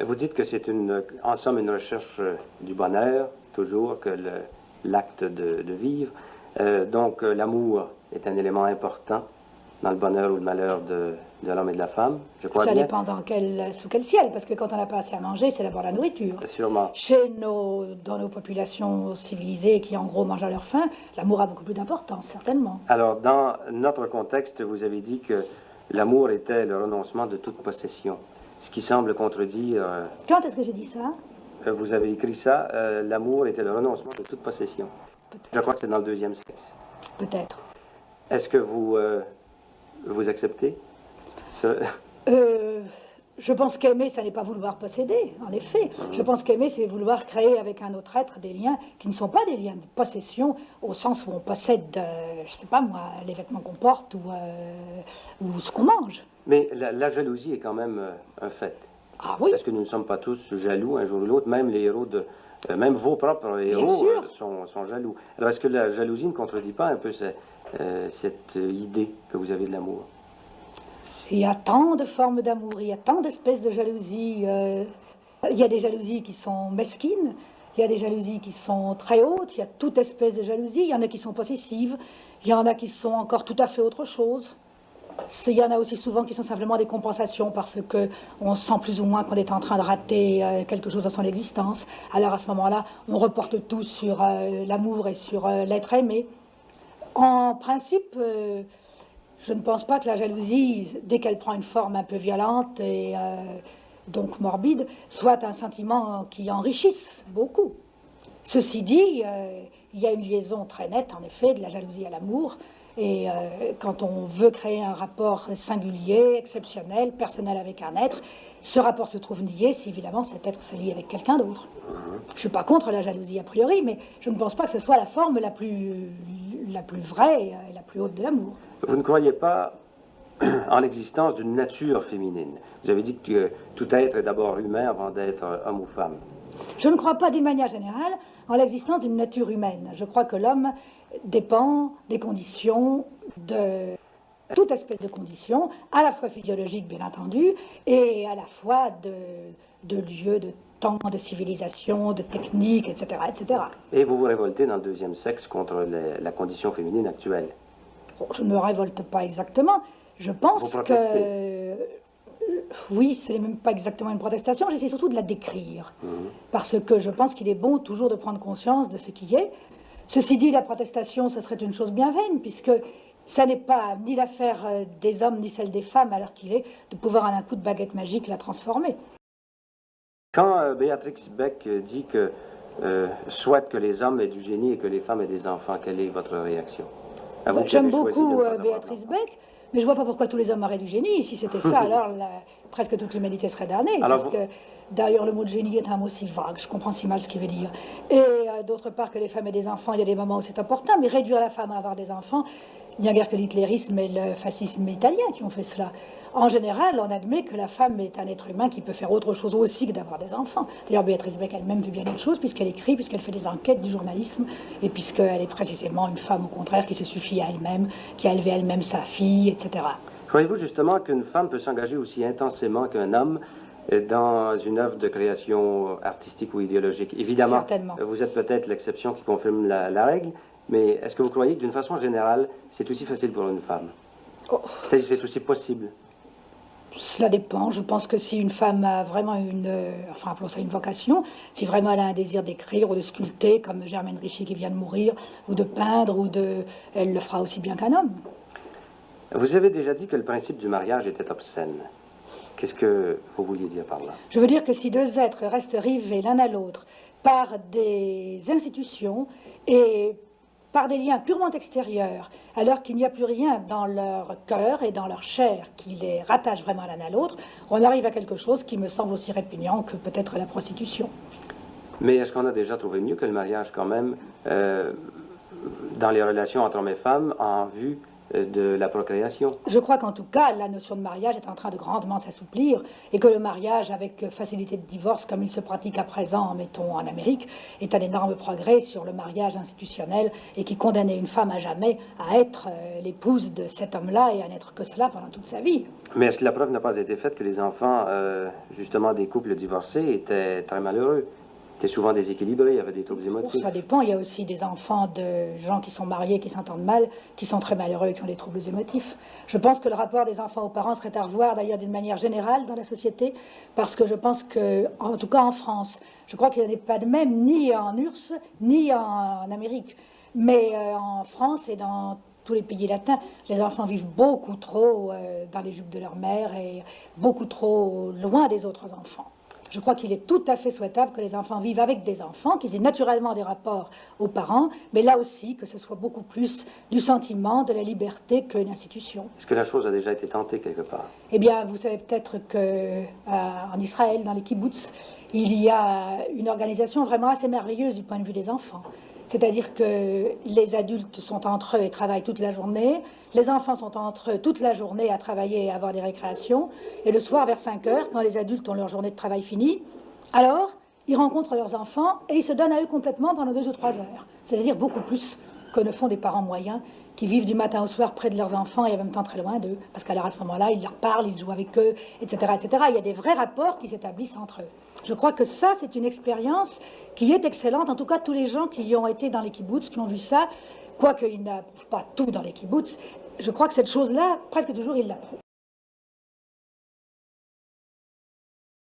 Vous dites que c'est en somme une recherche du bonheur, toujours, que l'acte de vivre. Donc l'amour est un élément important dans le bonheur ou le malheur de l'homme et de la femme, je crois bien. Ça dépend sous quel ciel, parce que quand on n'a pas assez à manger, c'est d'abord la nourriture. Sûrement. Dans nos populations civilisées qui en gros mangent à leur faim, l'amour a beaucoup plus d'importance, certainement. Alors dans notre contexte, vous avez dit que l'amour était le renoncement de toute possession, ce qui semble contredire... Quand est-ce que j'ai dit ça? Vous avez écrit ça, l'amour était le renoncement de toute possession. Je crois que c'est dans le deuxième sexe. Peut-être. Est-ce que vous acceptez ce... Je pense qu'aimer, ça n'est pas vouloir posséder, en effet. Je pense qu'aimer, c'est vouloir créer avec un autre être des liens qui ne sont pas des liens de possession, au sens où on possède, je ne sais pas moi, les vêtements qu'on porte ou ce qu'on mange. Mais la jalousie est quand même un fait. Ah oui. Parce que nous ne sommes pas tous jaloux un jour ou l'autre, même les héros même vos propres héros sont jaloux. Alors est-ce que la jalousie ne contredit pas un peu cette idée que vous avez de l'amour? Il y a tant de formes d'amour, il y a tant d'espèces de jalousie. Il y a des jalousies qui sont mesquines, il y a des jalousies qui sont très hautes, il y a toute espèce de jalousie. Il y en a qui sont possessives, il y en a qui sont encore tout à fait autre chose. Il y en a aussi souvent qui sont simplement des compensations parce qu'on sent plus ou moins qu'on est en train de rater quelque chose dans son existence. Alors à ce moment-là, on reporte tout sur l'amour et sur l'être aimé. En principe... je ne pense pas que la jalousie, dès qu'elle prend une forme un peu violente et donc morbide, soit un sentiment qui enrichisse beaucoup. Ceci dit, il y a une liaison très nette, en effet, de la jalousie à l'amour. Et quand on veut créer un rapport singulier, exceptionnel, personnel avec un être, ce rapport se trouve nié si évidemment cet être se lie avec quelqu'un d'autre. Je ne suis pas contre la jalousie a priori, mais je ne pense pas que ce soit la forme la plus vraie et la plus haute de l'amour. Vous ne croyez pas en l'existence d'une nature féminine? Vous avez dit que tout être est d'abord humain avant d'être homme ou femme. Je ne crois pas d'une manière générale en l'existence d'une nature humaine. Je crois que l'homme dépend des conditions, de toute espèce de conditions, à la fois physiologiques bien entendu, et à la fois de lieux, de temps, de civilisation, de techniques, etc., etc. Et vous vous révoltez dans le deuxième sexe contre la condition féminine actuelle? Je ne me révolte pas exactement. Je pense que... Oui, ce n'est même pas exactement une protestation, j'essaie surtout de la décrire. Parce que je pense qu'il est bon toujours de prendre conscience de ce qui est. Ceci dit, la protestation, ce serait une chose bien vaine, puisque ça n'est pas ni l'affaire des hommes ni celle des femmes, à l'heure qu'il est, de pouvoir en un coup de baguette magique la transformer. Quand Béatrix Beck dit que souhaite que les hommes aient du génie et que les femmes aient des enfants, quelle est votre réaction? J'aime beaucoup Béatrice Beck, mais je ne vois pas pourquoi tous les hommes auraient du génie. Si c'était ça, alors presque toute l'humanité serait damnée. Parce que d'ailleurs, le mot de génie est un mot si vague, je comprends si mal ce qu'il veut dire. Et d'autre part, que les femmes aient des enfants, il y a des moments où c'est important, mais réduire la femme à avoir des enfants, il n'y a guère que l'hitlérisme et le fascisme italien qui ont fait cela. En général, on admet que la femme est un être humain qui peut faire autre chose aussi que d'avoir des enfants. D'ailleurs, Béatrice Beck elle-même veut bien autre chose, puisqu'elle écrit, puisqu'elle fait des enquêtes du journalisme, et puisqu'elle est précisément une femme, au contraire, qui se suffit à elle-même, qui a élevé elle-même sa fille, etc. Croyez-vous justement qu'une femme peut s'engager aussi intensément qu'un homme dans une œuvre de création artistique ou idéologique? Évidemment, certainement. Vous êtes peut-être l'exception qui confirme la règle, mais est-ce que vous croyez que d'une façon générale, c'est aussi facile pour une femme? C'est-à-dire c'est aussi possible? Cela dépend. Je pense que si une femme a vraiment enfin appelons ça une vocation, si vraiment elle a un désir d'écrire ou de sculpter, comme Germaine Richier qui vient de mourir, ou de peindre, elle le fera aussi bien qu'un homme. Vous avez déjà dit que le principe du mariage était obscène. Qu'est-ce que vous vouliez dire par là? Je veux dire que si deux êtres restent rivés l'un à l'autre par des institutions et par des liens purement extérieurs, alors qu'il n'y a plus rien dans leur cœur et dans leur chair qui les rattache vraiment l'un à l'autre, on arrive à quelque chose qui me semble aussi répugnant que peut-être la prostitution. Mais est-ce qu'on a déjà trouvé mieux que le mariage quand même dans les relations entre hommes et femmes en vue de la procréation. Je crois qu'en tout cas, la notion de mariage est en train de grandement s'assouplir et que le mariage avec facilité de divorce, comme il se pratique à présent, mettons en Amérique, est un énorme progrès sur le mariage institutionnel et qui condamnait une femme à jamais à être l'épouse de cet homme-là et à n'être que cela pendant toute sa vie. Mais est-ce que la preuve n'a pas été faite que les enfants, justement des couples divorcés, étaient très malheureux? Étaient souvent déséquilibrés, il y avait des troubles émotifs. Ça dépend, il y a aussi des enfants de gens qui sont mariés, qui s'entendent mal, qui sont très malheureux et qui ont des troubles émotifs. Je pense que le rapport des enfants aux parents serait à revoir d'ailleurs d'une manière générale dans la société, parce que je pense que, en tout cas en France, je crois qu'il n'y en a pas de même ni en URSS, ni en Amérique, mais en France et dans tous les pays latins, les enfants vivent beaucoup trop dans les jupes de leur mère et beaucoup trop loin des autres enfants. Je crois qu'il est tout à fait souhaitable que les enfants vivent avec des enfants, qu'ils aient naturellement des rapports aux parents, mais là aussi que ce soit beaucoup plus du sentiment, de la liberté qu'une institution. Est-ce que la chose a déjà été tentée quelque part? Eh bien, vous savez peut-être qu'en Israël, dans les kibbutz, il y a une organisation vraiment assez merveilleuse du point de vue des enfants. C'est-à-dire que les adultes sont entre eux et travaillent toute la journée, les enfants sont entre eux toute la journée à travailler et à avoir des récréations, et le soir vers 5 heures, quand les adultes ont leur journée de travail finie, alors ils rencontrent leurs enfants et ils se donnent à eux complètement pendant 2 ou 3 heures. C'est-à-dire beaucoup plus que ne font des parents moyens qui vivent du matin au soir près de leurs enfants et en même temps très loin d'eux, parce qu'à ce moment-là, ils leur parlent, ils jouent avec eux, etc., etc. Il y a des vrais rapports qui s'établissent entre eux. Je crois que ça, c'est une expérience qui est excellente. En tout cas, tous les gens qui y ont été dans les kibbutz, qui ont vu ça, quoique ils n'approuvent pas tout dans les kibbutz, je crois que cette chose-là, presque toujours, ils l'approuvent.